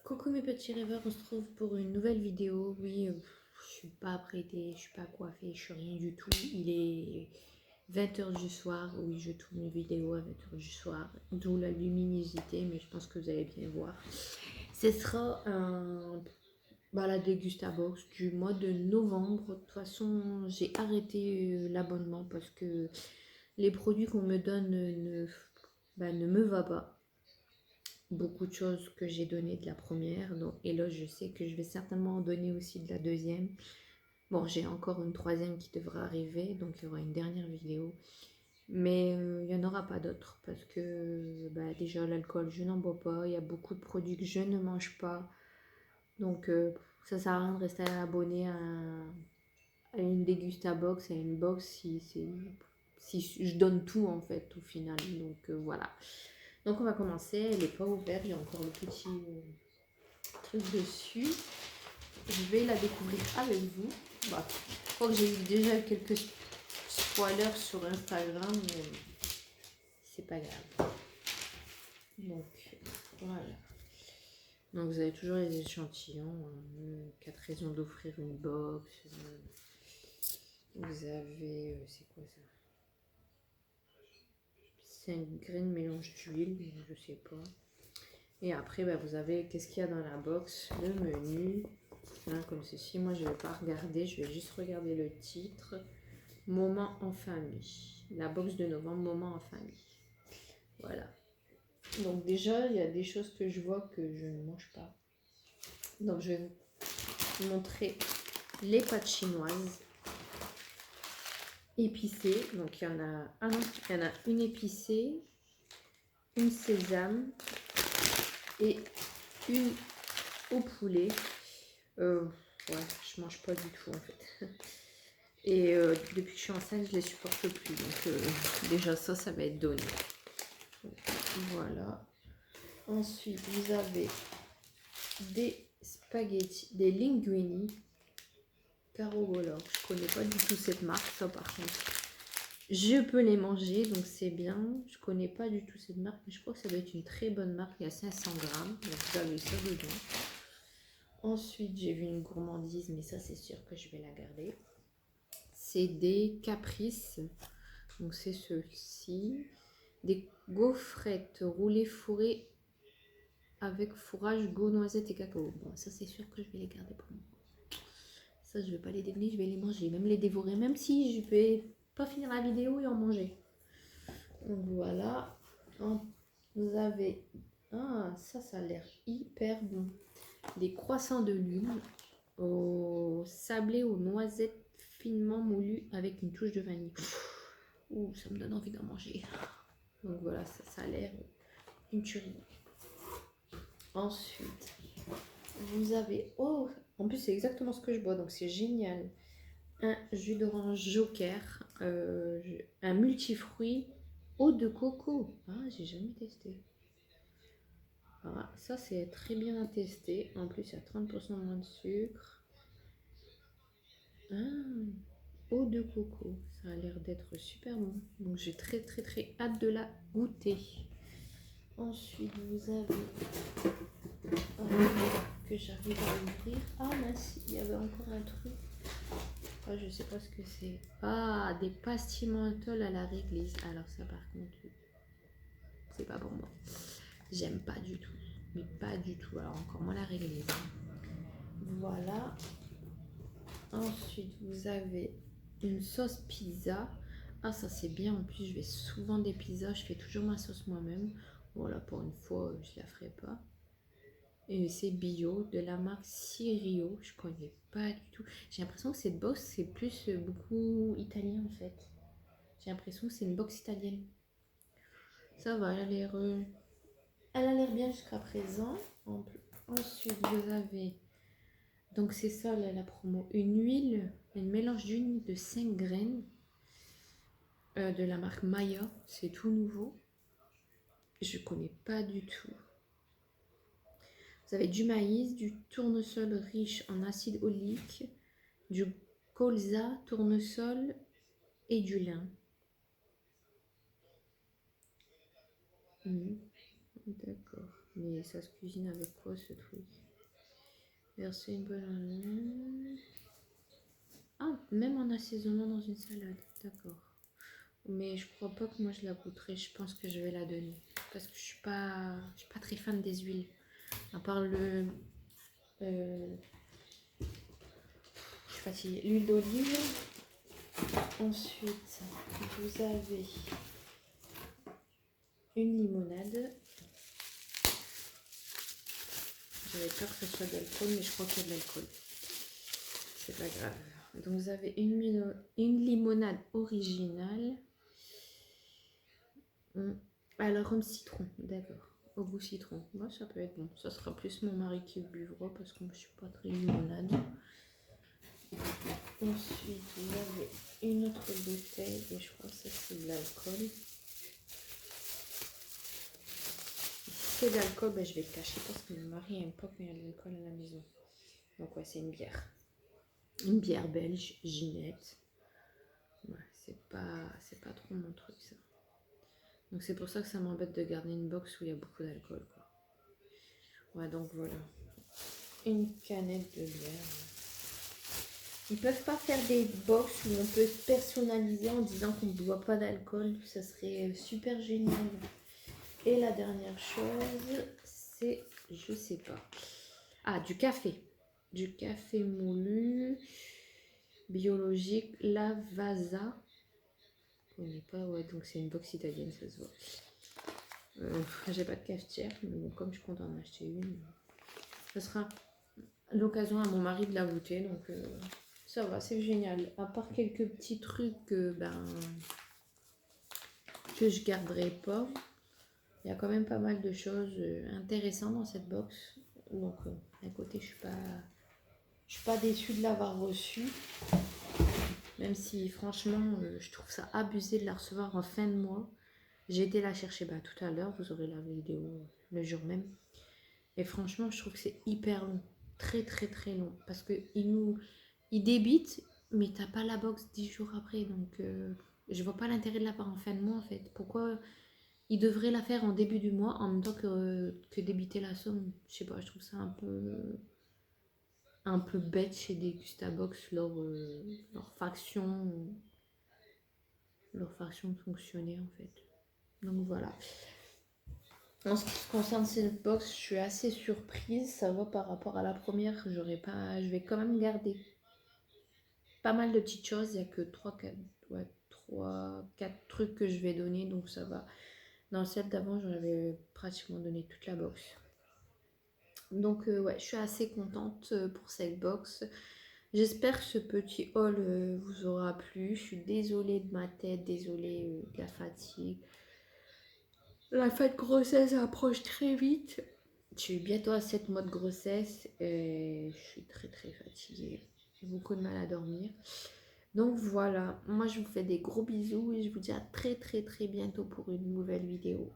Coucou mes petits rêveurs, on se trouve pour une nouvelle vidéo. Oui, je suis pas apprêtée, je suis pas coiffée, je suis rien du tout. Il est 20h du soir, oui je tourne une vidéo à 20h du soir, d'où la luminosité, mais je pense que vous allez bien voir. Ce sera la dégustabox du mois de novembre. De toute façon, j'ai arrêté l'abonnement parce que les produits qu'on me donne ne me va pas. Beaucoup de choses que j'ai donné de la première, donc, et là je sais que je vais certainement en donner aussi de la deuxième. Bon, j'ai encore une troisième qui devra arriver, donc il y aura une dernière vidéo, mais il n'y en aura pas d'autres parce que déjà l'alcool je n'en bois pas, il y a beaucoup de produits que je ne mange pas, donc ça sert à rien de rester abonné à une dégustabox, à une box si je donne tout en fait au final, donc voilà. Donc on va commencer, elle n'est pas ouverte, il y a encore le petit truc dessus. Je vais la découvrir avec vous. Bah, je crois que j'ai eu déjà quelques spoilers sur Instagram, mais c'est pas grave. Donc voilà. Donc vous avez toujours les échantillons, 4 raisons d'offrir une box. Vous avez, c'est quoi ça? 5 graines mélange d'huile, je sais pas. Et après, vous avez qu'est-ce qu'il y a dans la box, le menu, hein, comme ceci. Moi, je ne vais pas regarder, je vais juste regarder le titre. Moment en famille. La box de novembre, moment en famille. Voilà. Donc déjà, il y a des choses que je vois que je ne mange pas. Donc je vais vous montrer les pâtes chinoises épicées. Donc il y en a une épicée, une sésame et une au poulet. Je mange pas du tout en fait. Et depuis que je suis enceinte, je les supporte plus. Donc déjà ça va être donné. Donc, voilà. Ensuite, vous avez des spaghettis, des linguini carogolo. Je connais pas du tout cette marque, ça par contre. Je peux les manger, donc c'est bien. Je connais pas du tout cette marque, mais je crois que ça doit être une très bonne marque. Il y a 500 grammes, donc vous avez ça dedans. Ensuite, j'ai vu une gourmandise, mais ça c'est sûr que je vais la garder. C'est des caprices, donc c'est ceux-ci. Des gaufrettes roulées fourrées avec fourrage, go, noisettes et cacao. Bon, ça c'est sûr que je vais les garder pour moi. Ça, je vais pas les dégoûter, je vais les manger, même les dévorer, même si je vais pas finir la vidéo et en manger. Donc voilà. Vous avez... Ah, ça a l'air hyper bon. Des croissants de lune au sablé aux noisettes finement moulues avec une touche de vanille. Ouh, ça me donne envie d'en manger. Donc voilà, ça a l'air une tuerie. Ensuite, vous avez... Oh, en plus c'est exactement ce que je bois, donc c'est génial. Un jus d'orange joker, un multifruit, eau de coco. Ah, j'ai jamais testé. Ah, ça c'est très bien à tester. En plus, il y a 30% moins de sucre. Ah, eau de coco. Ça a l'air d'être super bon. Donc j'ai très hâte de la goûter. Ensuite, vous avez... que j'arrive à ouvrir. Ah mince, il y avait encore un truc. Ah, je sais pas ce que c'est. Ah, des pastilles menthol à la réglisse. Alors ça par contre, c'est pas pour moi. J'aime pas du tout. Mais pas du tout. Alors encore moins la réglisse. Voilà. Ensuite, vous avez une sauce pizza. Ah, ça c'est bien. En plus, je vais souvent des pizzas. Je fais toujours ma sauce moi-même. Voilà, pour une fois, je la ferai pas. Et c'est bio de la marque Cirio. Je connais pas du tout. J'ai l'impression que cette box c'est plus beaucoup italien en fait. J'ai l'impression que c'est une box italienne. Ça va, elle a l'air bien jusqu'à présent. Ensuite vous avez, donc c'est ça là, la promo, une huile, un mélange d'huile de 5 graines de la marque Maya. C'est tout nouveau. Je connais pas du tout. Vous avez du maïs, du tournesol riche en acide oléique, du colza, tournesol et du lin. D'accord. Mais ça se cuisine avec quoi ce truc? Verser une bonne... Ah, même en assaisonnant dans une salade. D'accord. Mais je crois pas que moi je la goûterai. Je pense que je vais la donner. Parce que je suis pas très fan des huiles. À part le... je suis fatiguée. L'huile d'olive. Ensuite, vous avez une limonade. J'avais peur que ce soit de l'alcool, mais je crois qu'il y a de l'alcool. C'est pas grave. Donc vous avez une limonade originale. Alors rhum citron, d'accord. Au goût citron. Moi, ça peut être bon. Ça sera plus mon mari qui buvra parce que moi, je suis pas très limonade. Ensuite, vous avez une autre bouteille et je crois que ça c'est de l'alcool. Si c'est de l'alcool, ben, je vais le cacher parce que mon mari n'aime pas quand il y a de l'alcool à la maison. Donc ouais, c'est une bière. Une bière belge, Ginette. Ouais, c'est pas trop mon truc ça. Donc c'est pour ça que ça m'embête de garder une box où il y a beaucoup d'alcool, quoi. Ouais, donc voilà. Une canette de bière. Ils peuvent pas faire des box où on peut personnaliser en disant qu'on ne boit pas d'alcool. Ça serait super génial. Et la dernière chose, c'est, je sais pas. Ah, du café. Du café moulu, biologique, Lavazza. Je connais pas, ouais, donc c'est une box italienne, ça se voit. J'ai pas de cafetière, mais bon, comme je compte en acheter une, ce sera l'occasion à mon mari de la goûter, donc ça va, c'est génial. À part quelques petits trucs que je garderai pas, il y a quand même pas mal de choses intéressantes dans cette box. Donc d'un côté, je suis pas déçue de l'avoir reçue, même si franchement, je trouve ça abusé de la recevoir en fin de mois. J'ai été la chercher tout à l'heure, vous aurez la vidéo le jour même. Et franchement, je trouve que c'est hyper long. Très très très long. Parce qu'ils débitent, mais t'as pas la box 10 jours après. Donc je vois pas l'intérêt de la faire en fin de mois en fait. Pourquoi ils devraient la faire en début du mois en même temps que débiter la somme? Je sais pas, je trouve ça un peu bête chez des Gustabox, leur faction de fonctionner en fait. Donc voilà. En ce qui concerne cette box, je suis assez surprise. Ça va par rapport à la première. Je vais quand même garder pas mal de petites choses. Il n'y a que 3-4 trucs que je vais donner. Donc ça va. Dans le set d'avant, j'avais pratiquement donné toute la box. Donc ouais, je suis assez contente pour cette box. J'espère que ce petit haul vous aura plu. Je suis désolée de ma tête, désolée de la fatigue. La fin de grossesse approche très vite. Je suis bientôt à 7 mois de grossesse et je suis très très fatiguée. J'ai beaucoup de mal à dormir. Donc voilà, moi je vous fais des gros bisous et je vous dis à très très très bientôt pour une nouvelle vidéo.